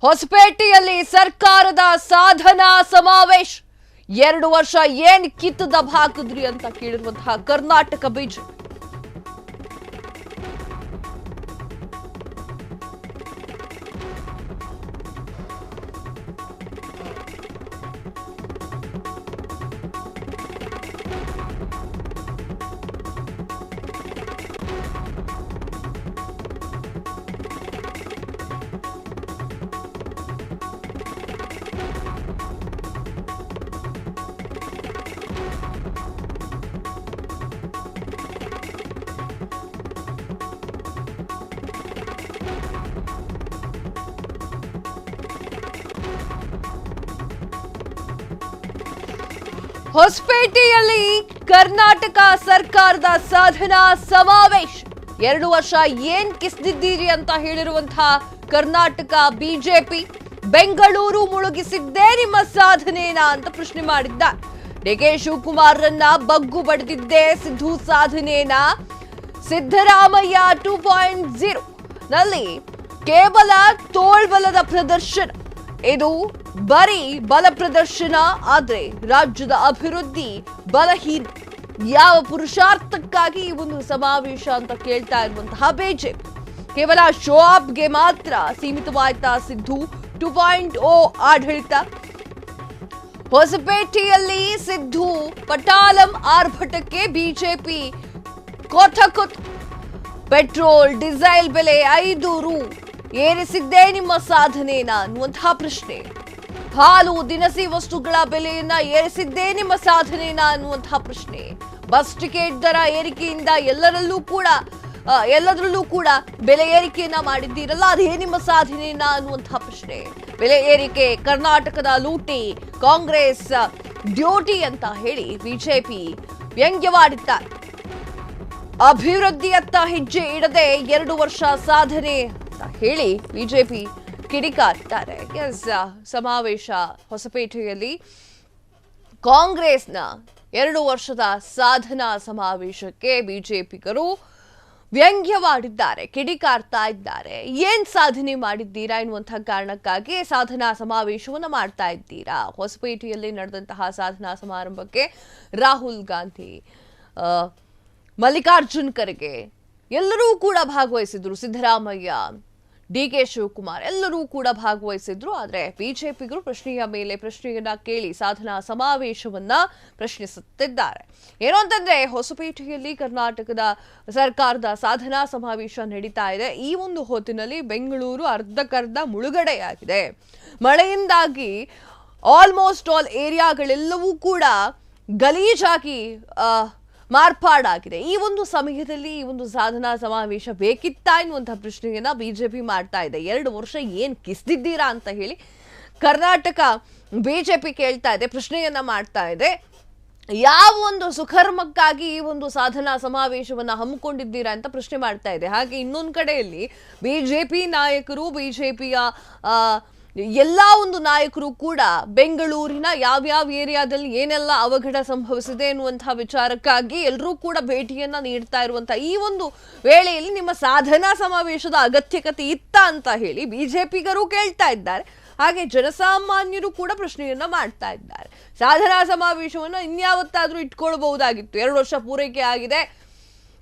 ಹೊಸಪೇಟೆಯಲ್ಲಿ ಸರ್ಕಾರದ ಸಾಧನಾ ಸಮಾವೇಶ 2 ವರ್ಷ ಏನ್ ಕಿತ್ತು ದಬ ಹಾಕಿದ್ರಿ ಅಂತ ಕೇಳಿರುವಂತಹ ಕರ್ನಾಟಕ ಬಿಜೆಪಿ ಹೊಸಪೇಟೆಯಲ್ಲಿ ಕರ್ನಾಟಕ ಸರ್ಕಾರದ ಸಾಧನಾ ಸಮಾವೇಶ 2 ವರ್ಷ ಏನ್ ಕಿಸ್ದಿದ್ದೀರಿ ಅಂತ ಹೇಳಿರುವಂತಹ ಕರ್ನಾಟಕ ಬಿಜೆಪಿ ಬೆಂಗಳೂರು ಮುಳುಗಿಸಿದ್ದೇ ನಿಮ್ಮ ಸಾಧನೆನಾ ಅಂತ ಪ್ರಶ್ನೆ ಮಾಡಿದ್ದಾರೆ. ಡಿಕೆ ಶಿವಕುಮಾರರನ್ನ ಬಗ್ಗು ಬಡಿದಿದ್ದೇ ಸಿದ್ದು ಸಾಧನೆನಾ? ಸಿದ್ದರಾಮಯ್ಯ 2.0 ನಲ್ಲಿ ಕೇವಲ ತೋಳ್ಬಲದ ಪ್ರದರ್ಶನ, ಇದು ಬರೀ ಬಲ ಪ್ರದರ್ಶನ ಆದ್ರೆ ರಾಜ್ಯದ ಅಭಿವೃದ್ಧಿ ಬಲಹೀನ. ಯಾವ ಪುರುಷಾರ್ಥಕ್ಕಾಗಿ ಈ ಒಂದು ಸಮಾವೇಶ ಅಂತ ಕೇಳ್ತಾ ಇರುವಂತಹ ಬಿಜೆಪಿ ಕೇವಲ ಶೋ ಆಫ್ಗೆ ಮಾತ್ರ ಸೀಮಿತವಾಯ್ತಾ ಸಿದ್ದು 2.0 ಆಡಳಿತ? ಹೊಸಪೇಟೆಯಲ್ಲಿ ಸಿದ್ದು ಪಟಾಲಂ ಆರ್ಭಟಕ್ಕೆ ಬಿಜೆಪಿ ಕೊಥ ಪೆಟ್ರೋಲ್ ಡೀಸೆಲ್ ಬೆಲೆ 5 ರು ಏರಿಸಿದ್ದೇ ನಿಮ್ಮ ಸಾಧನೆನಾ ಅನ್ನುವಂತಹ ಪ್ರಶ್ನೆ. ಹಾಲು ದಿನಸಿ ವಸ್ತುಗಳ ಬೆಲೆಯನ್ನ ಏರಿಸಿದ್ದೇ ನಿಮ್ಮ ಸಾಧನೆನಾ ಅನ್ನುವಂತಹ ಪ್ರಶ್ನೆ. ಬಸ್ ಟಿಕೆಟ್ ದರ ಏರಿಕೆಯಿಂದ ಎಲ್ಲದರಲ್ಲೂ ಕೂಡ ಬೆಲೆ ಏರಿಕೆಯನ್ನ ಮಾಡಿದ್ದೀರಲ್ಲ, ಅದೇ ನಿಮ್ಮ ಸಾಧನೆನಾ ಅನ್ನುವಂತಹ ಪ್ರಶ್ನೆ. ಬೆಲೆ ಏರಿಕೆ ಕರ್ನಾಟಕದ ಲೂಟಿ, ಕಾಂಗ್ರೆಸ್ ಡ್ಯೂಟಿ ಅಂತ ಹೇಳಿ ಬಿಜೆಪಿ ವ್ಯಂಗ್ಯವಾಡಿದ್ದಾರೆ. ಅಭಿವೃದ್ಧಿಯತ್ತ ಹೆಜ್ಜೆ ಇಡದೆ 2 ವರ್ಷ ಸಾಧನೆ ಅಂತ ಹೇಳಿ ಬಿಜೆಪಿ ಕಿಡಿಕಾರಿದ್ದಾರೆ. ಸಮಾವೇಶ ಹೊಸಪೇಟೆಯಲ್ಲಿ ಕಾಂಗ್ರೆಸ್ನ 2 ವರ್ಷದ ಸಾಧನಾ ಸಮಾವೇಶಕ್ಕೆ ಬಿಜೆಪಿಗರು ವ್ಯಂಗ್ಯವಾಡಿದ್ದಾರೆ, ಕಿಡಿಕಾರ್ತಾ ಇದ್ದಾರೆ. ಏನ್ ಸಾಧನೆ ಮಾಡಿದ್ದೀರಾ ಎನ್ನುವಂತಹ ಕಾರಣಕ್ಕಾಗಿ ಸಾಧನಾ ಸಮಾವೇಶವನ್ನ ಮಾಡ್ತಾ ಇದ್ದೀರಾ? ಹೊಸಪೇಟೆಯಲ್ಲಿ ನಡೆದಂತಹ ಸಾಧನಾ ಸಮಾರಂಭಕ್ಕೆ ರಾಹುಲ್ ಗಾಂಧಿ, ಮಲ್ಲಿಕಾರ್ಜುನ್ ಖರ್ಗೆ ಎಲ್ಲರೂ ಕೂಡ ಭಾಗವಹಿಸಿದ್ರು. ಸಿದ್ದರಾಮಯ್ಯ, ಡಿಕೆ ಶಿವಕುಮಾರ್ ಎಲ್ಲರೂ ಕೂಡ ಭಾಗವಹಿಸಿದ್ರು. ಆದ್ರೆ ಬಿಜೆಪಿಗರು ಪ್ರಶ್ನೆಯ ಮೇಲೆ ಪ್ರಶ್ನೆಯನ್ನ ಕೇಳಿ ಸಾಧನಾ ಸಮಾವೇಶವನ್ನ ಪ್ರಶ್ನಿಸುತ್ತಿದ್ದಾರೆ. ಏನು ಅಂತಂದ್ರೆ, ಹೊಸಪೇಟೆಯಲ್ಲಿ ಕರ್ನಾಟಕದ ಸರ್ಕಾರದ ಸಾಧನಾ ಸಮಾವೇಶ ನಡೀತಾ ಇದೆ. ಈ ಒಂದು ಹೊತ್ತಿನಲ್ಲಿ ಬೆಂಗಳೂರು ಅರ್ಧಕ್ಕರ್ಧ ಮುಳುಗಡೆಯಾಗಿದೆ. ಮಳೆಯಿಂದಾಗಿ ಆಲ್ಮೋಸ್ಟ್ ಆಲ್ ಏರಿಯಾಗಳೆಲ್ಲವೂ ಕೂಡ ಗಲೀಜಾಗಿ ಮಾರ್ಪಾಡಾಗಿದೆ. ಈ ಒಂದು ಸಮಯದಲ್ಲಿ ಈ ಒಂದು ಸಾಧನಾ ಸಮಾವೇಶ ಬೇಕಿತ್ತಾ ಎನ್ನುವಂತಹ ಪ್ರಶ್ನೆಯನ್ನ ಬಿಜೆಪಿ ಮಾಡ್ತಾ ಇದೆ. 2 ವರ್ಷ ಏನ್ ಕಿಸ್ದಿದ್ದೀರಾ ಅಂತ ಹೇಳಿ ಕರ್ನಾಟಕ ಬಿಜೆಪಿ ಕೇಳ್ತಾ ಇದೆ, ಪ್ರಶ್ನೆಯನ್ನ ಮಾಡ್ತಾ ಇದೆ. ಯಾವ ಒಂದು ಸುಕರ್ಮಕ್ಕಾಗಿ ಈ ಒಂದು ಸಾಧನಾ ಸಮಾವೇಶವನ್ನ ಹಮ್ಮಿಕೊಂಡಿದ್ದೀರಾ ಅಂತ ಪ್ರಶ್ನೆ ಮಾಡ್ತಾ ಇದೆ. ಹಾಗೆ ಇನ್ನೊಂದು ಕಡೆಯಲ್ಲಿ ಬಿಜೆಪಿ ನಾಯಕರು, ಬಿಜೆಪಿಯ ಎಲ್ಲಾ ಒಂದು ನಾಯಕರು ಕೂಡ ಬೆಂಗಳೂರಿನ ಯಾವ್ಯಾವ ಏರಿಯಾದಲ್ಲಿ ಏನೆಲ್ಲ ಅವಘಡ ಸಂಭವಿಸಿದೆ ಎನ್ನುವಂತಹ ವಿಚಾರಕ್ಕಾಗಿ ಎಲ್ಲರೂ ಕೂಡ ಭೇಟಿಯನ್ನ ನೀಡ್ತಾ ಇರುವಂತಹ ಈ ಒಂದು ವೇಳೆಯಲ್ಲಿ ನಿಮ್ಮ ಸಾಧನಾ ಸಮಾವೇಶದ ಅಗತ್ಯಕತೆ ಇತ್ತ ಅಂತ ಹೇಳಿ ಬಿಜೆಪಿಗರು ಕೇಳ್ತಾ ಇದ್ದಾರೆ. ಹಾಗೆ ಜನಸಾಮಾನ್ಯರು ಕೂಡ ಪ್ರಶ್ನೆಯನ್ನ ಮಾಡ್ತಾ ಇದ್ದಾರೆ. ಸಾಧನಾ ಸಮಾವೇಶವನ್ನ ಇನ್ಯಾವತ್ತಾದ್ರೂ ಇಟ್ಕೊಳ್ಬಹುದಾಗಿತ್ತು. 2 ವರ್ಷ ಪೂರೈಕೆ ಆಗಿದೆ,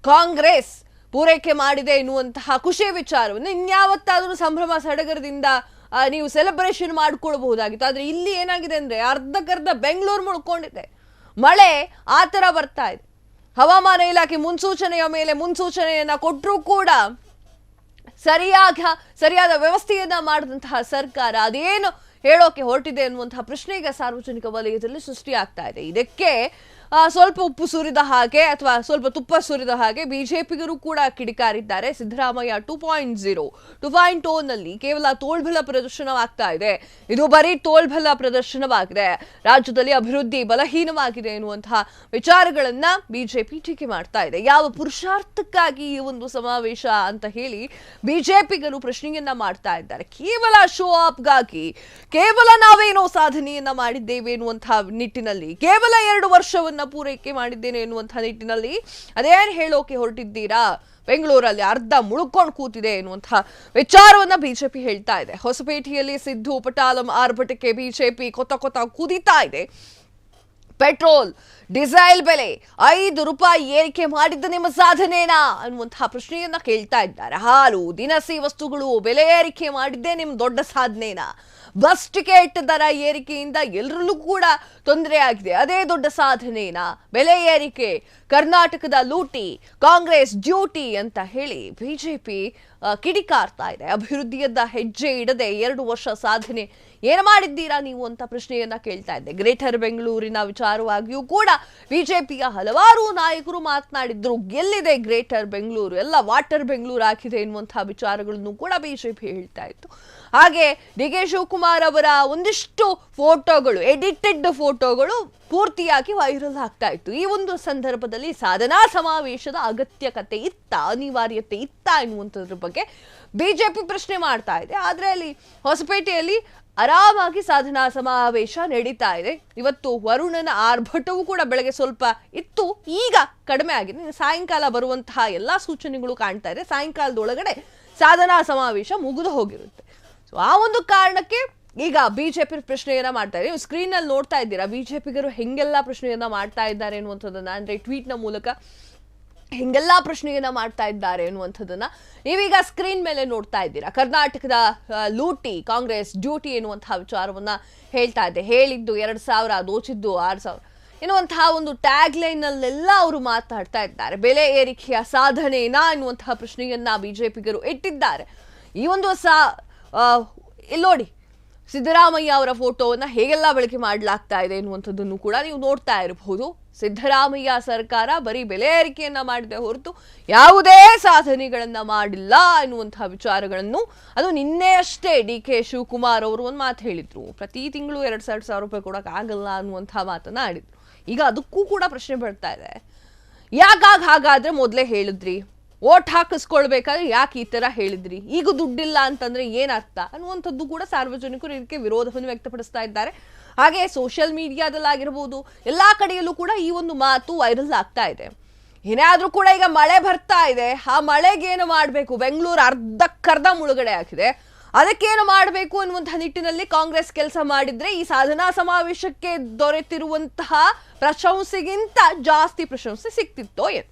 ಕಾಂಗ್ರೆಸ್ ಪೂರೈಕೆ ಮಾಡಿದೆ ಎನ್ನುವಂತಹ ಖುಷಿಯ ವಿಚಾರವನ್ನು ಇನ್ಯಾವತ್ತಾದ್ರೂ ಸಂಭ್ರಮ ಸಡಗರದಿಂದ ನೀವು ಸೆಲೆಬ್ರೇಷನ್ ಮಾಡ್ಕೊಳ್ಬಹುದಾಗಿತ್ತು. ಆದ್ರೆ ಇಲ್ಲಿ ಏನಾಗಿದೆ ಅಂದ್ರೆ ಅರ್ಧಕ್ಕರ್ಧ ಬೆಂಗಳೂರು ಮುಳ್ಕೊಂಡಿದೆ. ಮಳೆ ಆ ತರ ಬರ್ತಾ ಇದೆ. ಹವಾಮಾನ ಇಲಾಖೆ ಮುನ್ಸೂಚನೆಯ ಮೇಲೆ ಮುನ್ಸೂಚನೆಯನ್ನ ಕೊಟ್ಟರೂ ಕೂಡ ಸರಿಯಾದ ವ್ಯವಸ್ಥೆಯನ್ನ ಮಾಡಿದಂತಹ ಸರ್ಕಾರ ಅದೇನು ಹೇಳೋಕೆ ಹೊರಟಿದೆ ಅನ್ನುವಂತಹ ಪ್ರಶ್ನೆ ಈಗ ಸಾರ್ವಜನಿಕ ವಲಯದಲ್ಲಿ ಸೃಷ್ಟಿಯಾಗ್ತಾ ಇದೆ. ಇದಕ್ಕೆ ಸ್ವಲ್ಪ ಉಪ್ಪು ಸುರಿದ ಹಾಗೆ ಅಥವಾ ಸ್ವಲ್ಪ ತುಪ್ಪ ಸುರಿದ ಹಾಗೆ ಬಿಜೆಪಿಗರು ಕೂಡ ಕಿಡಿಕಾರಿದ್ದಾರೆ. ಸಿದ್ದರಾಮಯ್ಯ 2.0 ನಲ್ಲಿ ಕೇವಲ ತೋಳ್ಬಲ ಪ್ರದರ್ಶನವಾಗ್ತಾ ಇದೆ. ಇದು ಬರೀ ತೋಳ್ಬಲ ಪ್ರದರ್ಶನವಾಗಿದೆ, ರಾಜ್ಯದಲ್ಲಿ ಅಭಿವೃದ್ಧಿ ಬಲಹೀನವಾಗಿದೆ ಎನ್ನುವಂತಹ ವಿಚಾರಗಳನ್ನ ಬಿಜೆಪಿ ಟೀಕೆ ಮಾಡ್ತಾ ಇದೆ. ಯಾವ ಪುರುಷಾರ್ಥಕ್ಕಾಗಿ ಈ ಒಂದು ಸಮಾವೇಶ ಅಂತ ಹೇಳಿ ಬಿಜೆಪಿಗರು ಪ್ರಶ್ನೆಯನ್ನ ಮಾಡ್ತಾ ಇದ್ದಾರೆ. ಕೇವಲ ಶೋ ಆಫ್ಗಾಗಿ, ಕೇವಲ ನಾವೇನೋ ಸಾಧನೆಯನ್ನ ಮಾಡಿದ್ದೇವೆ ಎನ್ನುವಂತಹ ನಿಟ್ಟಿನಲ್ಲಿ, ಕೇವಲ 2 ವರ್ಷವನ್ನ ಪೂರೈಕೆ ಮಾಡಿದ್ದೇನೆ ಎನ್ನುವಂತಹ ನಿಟ್ಟಿನಲ್ಲಿ ಅದೇನು ಹೇಳೋಕೆ ಹೊರಟಿದ್ದೀರಾ? ಬೆಂಗಳೂರಲ್ಲಿ ಅರ್ಧ ಮುಳುಕೊಂಡು ಕೂತಿದೆ ಎನ್ನುವಂತಹ ವಿಚಾರವನ್ನ ಬಿಜೆಪಿ ಹೇಳ್ತಾ ಇದೆ. ಹೊಸಪೇಟೆಯಲ್ಲಿ ಸಿದ್ದು ಪಟಾಲಂ ಆರ್ಭಟಕ್ಕೆ ಬಿಜೆಪಿ ಕೊತ್ತ ಕುದಿತಾ ಇದೆ. ಪೆಟ್ರೋಲ್ ಡೀಸೆಲ್ ಬೆಲೆ 5 ರೂಪಾಯಿ ಏರಿಕೆ ಮಾಡಿದ್ದು ನಿಮ್ಮ ಸಾಧನೆನಾ ಅನ್ನುವಂತಹ ಪ್ರಶ್ನೆಯನ್ನ ಕೇಳ್ತಾ ಇದ್ದಾರೆ. ಹಾಲು ದಿನಸಿ ವಸ್ತುಗಳು ಬೆಲೆ ಏರಿಕೆ ಮಾಡಿದ್ದೇ ನಿಮ್ಮ ದೊಡ್ಡ ಸಾಧನೆನಾ? ಬಸ್ ಟಿಕೆಟ್ ದರ ಏರಿಕೆಯಿಂದ ಎಲ್ಲರಲ್ಲೂ ಕೂಡ ತೊಂದರೆ ಆಗಿದೆ, ಅದೇ ದೊಡ್ಡ ಸಾಧನೆನಾ? ಬೆಲೆ ಏರಿಕೆ ಕರ್ನಾಟಕದ ಲೂಟಿ, ಕಾಂಗ್ರೆಸ್ ಡ್ಯೂಟಿ ಅಂತ ಹೇಳಿ ಬಿಜೆಪಿ ಕಿಡಿಕಾರ್ತಾ ಇದೆ. ಅಭಿವೃದ್ಧಿಯದ್ದ ಹೆಜ್ಜೆ ಇಡದೆ 2 ವರ್ಷ ಸಾಧನೆ ಏನು ಮಾಡಿದ್ದೀರಾ ನೀವು ಅಂತ ಪ್ರಶ್ನೆಯನ್ನ ಕೇಳ್ತಾ ಇದ್ದೆ. ಗ್ರೇಟರ್ ಬೆಂಗಳೂರಿನ ವಿಚಾರವಾಗಿಯೂ ಕೂಡ ಬಿಜೆಪಿಯ ಹಲವಾರು ನಾಯಕರು ಮಾತನಾಡಿದ್ರು. ಎಲ್ಲಿದೆ ಗ್ರೇಟರ್ ಬೆಂಗಳೂರು, ಎಲ್ಲ ವಾಟರ್ ಬೆಂಗಳೂರು ಆಗಿದೆ ಎನ್ನುವಂತಹ ವಿಚಾರಗಳನ್ನು ಕೂಡ ಬಿಜೆಪಿ ಹೇಳ್ತಾ ಇತ್ತು. ಹಾಗೆ ಡಿ ಕೆ ಶಿವಕುಮಾರ್ ಅವರ ಒಂದಿಷ್ಟು ಫೋಟೋಗಳು, ಎಡಿಟೆಡ್ ಫೋಟೋಗಳು ಪೂರ್ತಿಯಾಗಿ ವೈರಲ್ ಆಗ್ತಾ ಇತ್ತು. ಈ ಒಂದು ಸಂದರ್ಭದಲ್ಲಿ ಸಾಧನಾ ಸಮಾವೇಶದ ಅಗತ್ಯಕತೆ ಇತ್ತ, ಅನಿವಾರ್ಯತೆ ಇತ್ತ ಎನ್ನುವಂಥದ್ರ ಬಗ್ಗೆ ಬಿಜೆಪಿ ಪ್ರಶ್ನೆ ಮಾಡ್ತಾ ಇದೆ. ಆದ್ರೆ ಅಲ್ಲಿ ಹೊಸಪೇಟೆಯಲ್ಲಿ ಆರಾಮಾಗಿ ಸಾಧನಾ ಸಮಾವೇಶ ನಡೀತಾ ಇದೆ. ಇವತ್ತು ವರುಣನ ಆರ್ಭಟವೂ ಕೂಡ ಬೆಳಗ್ಗೆ ಸ್ವಲ್ಪ ಇತ್ತು, ಈಗ ಕಡಿಮೆ ಆಗಿದೆ. ಸಾಯಂಕಾಲ ಬರುವಂತಹ ಎಲ್ಲಾ ಸೂಚನೆಗಳು ಕಾಣ್ತಾ ಇದೆ, ಸಾಯಂಕಾಲದೊಳಗಡೆ ಸಾಧನಾ ಸಮಾವೇಶ ಮುಗಿದು ಹೋಗಿರುತ್ತೆ. ಸೊ ಆ ಒಂದು ಕಾರಣಕ್ಕೆ ಈಗ ಬಿಜೆಪಿ ಪ್ರಶ್ನೆಯನ್ನ ಮಾಡ್ತಾ ಇದೆ. ನೀವು ಸ್ಕ್ರೀನ್ ಅಲ್ಲಿ ನೋಡ್ತಾ ಇದ್ದೀರಾ ಬಿಜೆಪಿಗರು ಹೆಂಗೆಲ್ಲ ಪ್ರಶ್ನೆಯನ್ನ ಮಾಡ್ತಾ ಇದ್ದಾರೆ ಅನ್ನುವಂಥದ್ದನ್ನ, ಅಂದ್ರೆ ಟ್ವೀಟ್ ನ ಮೂಲಕ ಹಿಂಗೆಲ್ಲ ಪ್ರಶ್ನೆಯನ್ನ ಮಾಡ್ತಾ ಇದ್ದಾರೆ ಅನ್ನುವಂಥದ್ದನ್ನ ನೀವೀಗ ಸ್ಕ್ರೀನ್ ಮೇಲೆ ನೋಡ್ತಾ ಇದ್ದೀರಾ. ಕರ್ನಾಟಕದ ಲೂಟಿ, ಕಾಂಗ್ರೆಸ್ ಡ್ಯೂಟಿ ಎನ್ನುವಂತಹ ವಿಚಾರವನ್ನ ಹೇಳ್ತಾ ಇದೆ. ಹೇಳಿದ್ದು 2,000, ದೋಚಿದ್ದು 6,000 ಎನ್ನುವಂತಹ ಒಂದು ಟ್ಯಾಗ್ ಲೈನ್ ಅಲ್ಲೆಲ್ಲ ಅವರು ಮಾತಾಡ್ತಾ ಇದ್ದಾರೆ. ಬೆಲೆ ಏರಿಕೆಯ ಸಾಧನೆನಾ ಎನ್ನುವಂತಹ ಪ್ರಶ್ನೆಯನ್ನ ಬಿಜೆಪಿಗರು ಇಟ್ಟಿದ್ದಾರೆ. ಈ ಒಂದು ಇಲ್ಲಿ ನೋಡಿ, ಸಿದ್ದರಾಮಯ್ಯ ಅವರ ಫೋಟೋವನ್ನ ಹೇಗೆಲ್ಲ ಬಳಕೆ ಮಾಡಲಾಗ್ತಾ ಇದೆ ಎನ್ನುವಂಥದ್ದನ್ನು ಕೂಡ ನೀವು ನೋಡ್ತಾ ಇರಬಹುದು. ಸಿದ್ದರಾಮಯ್ಯ ಸರ್ಕಾರ ಬರೀ ಬೆಲೆ ಏರಿಕೆಯನ್ನ ಮಾಡಿದೆ ಹೊರತು ಯಾವುದೇ ಸಾಧನೆಗಳನ್ನ ಮಾಡಿಲ್ಲ ಎನ್ನುವಂತಹ ವಿಚಾರಗಳನ್ನು, ಅದು ನಿನ್ನೆ ಅಷ್ಟೇ ಡಿ ಕೆ ಶಿವಕುಮಾರ್ ಅವರು ಒಂದು ಮಾತು ಹೇಳಿದ್ರು. ಪ್ರತಿ ತಿಂಗಳು 2,000 ರೂಪಾಯಿ ಕೊಡಕ್ ಆಗಲ್ಲ ಅನ್ನುವಂತಹ ಮಾತನ್ನ ಆಡಿದ್ರು. ಈಗ ಅದಕ್ಕೂ ಕೂಡ ಪ್ರಶ್ನೆ ಬರ್ತಾ ಇದೆ, ಹಾಗಾದ್ರೆ ಮೊದಲೇ ಹೇಳಿದ್ರಿ, ಓಟ್ ಹಾಕಿಸ್ಕೊಳ್ಬೇಕಾದ್ರೆ ಯಾಕೆ ಈ ತರ ಹೇಳಿದ್ರಿ, ಈಗ ದುಡ್ಡಿಲ್ಲ ಅಂತಂದ್ರೆ ಏನರ್ಥ ಅನ್ನುವಂಥದ್ದು ಕೂಡ ಸಾರ್ವಜನಿಕರು ಇದಕ್ಕೆ ವಿರೋಧವನ್ನು ವ್ಯಕ್ತಪಡಿಸ್ತಾ ಇದ್ದಾರೆ. ಹಾಗೆ ಸೋಷಿಯಲ್ ಮೀಡಿಯಾದಲ್ಲಾಗಿರ್ಬೋದು, ಎಲ್ಲಾ ಕಡೆಯಲ್ಲೂ ಕೂಡ ಈ ಒಂದು ಮಾತು ವೈರಲ್ ಆಗ್ತಾ ಇದೆ. ಏನೇ ಆದ್ರೂ ಕೂಡ ಈಗ ಮಳೆ ಬರ್ತಾ ಇದೆ, ಆ ಮಳೆಗೇನು ಮಾಡಬೇಕು, ಬೆಂಗಳೂರು ಅರ್ಧಕ್ಕರ್ಧ ಮುಳುಗಡೆ ಆಗಿದೆ, ಅದಕ್ಕೇನು ಮಾಡಬೇಕು ಅನ್ನುವಂತಹ ನಿಟ್ಟಿನಲ್ಲಿ ಕಾಂಗ್ರೆಸ್ ಕೆಲಸ ಮಾಡಿದ್ರೆ ಈ ಸಾಧನಾ ಸಮಾವೇಶಕ್ಕೆ ದೊರೆತಿರುವಂತಹ ಪ್ರಶಂಸೆಗಿಂತ ಜಾಸ್ತಿ ಪ್ರಶಂಸೆ ಸಿಕ್ತಿತ್ತೋ ಏನು?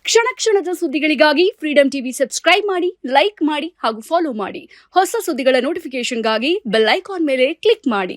ಕ್ಷಣ ಕ್ಷಣದ ಸುದ್ದಿಗಳಿಗಾಗಿ ಫ್ರೀಡಂ ಟಿವಿ ಸಬ್ಸ್ಕ್ರೈಬ್ ಮಾಡಿ, ಲೈಕ್ ಮಾಡಿ ಹಾಗೂ ಫಾಲೋ ಮಾಡಿ. ಹೊಸ ಸುದ್ದಿಗಳ ನೋಟಿಫಿಕೇಶನ್ಗಾಗಿ ಬೆಲ್ ಐಕಾನ್ ಮೇಲೆ ಕ್ಲಿಕ್ ಮಾಡಿ.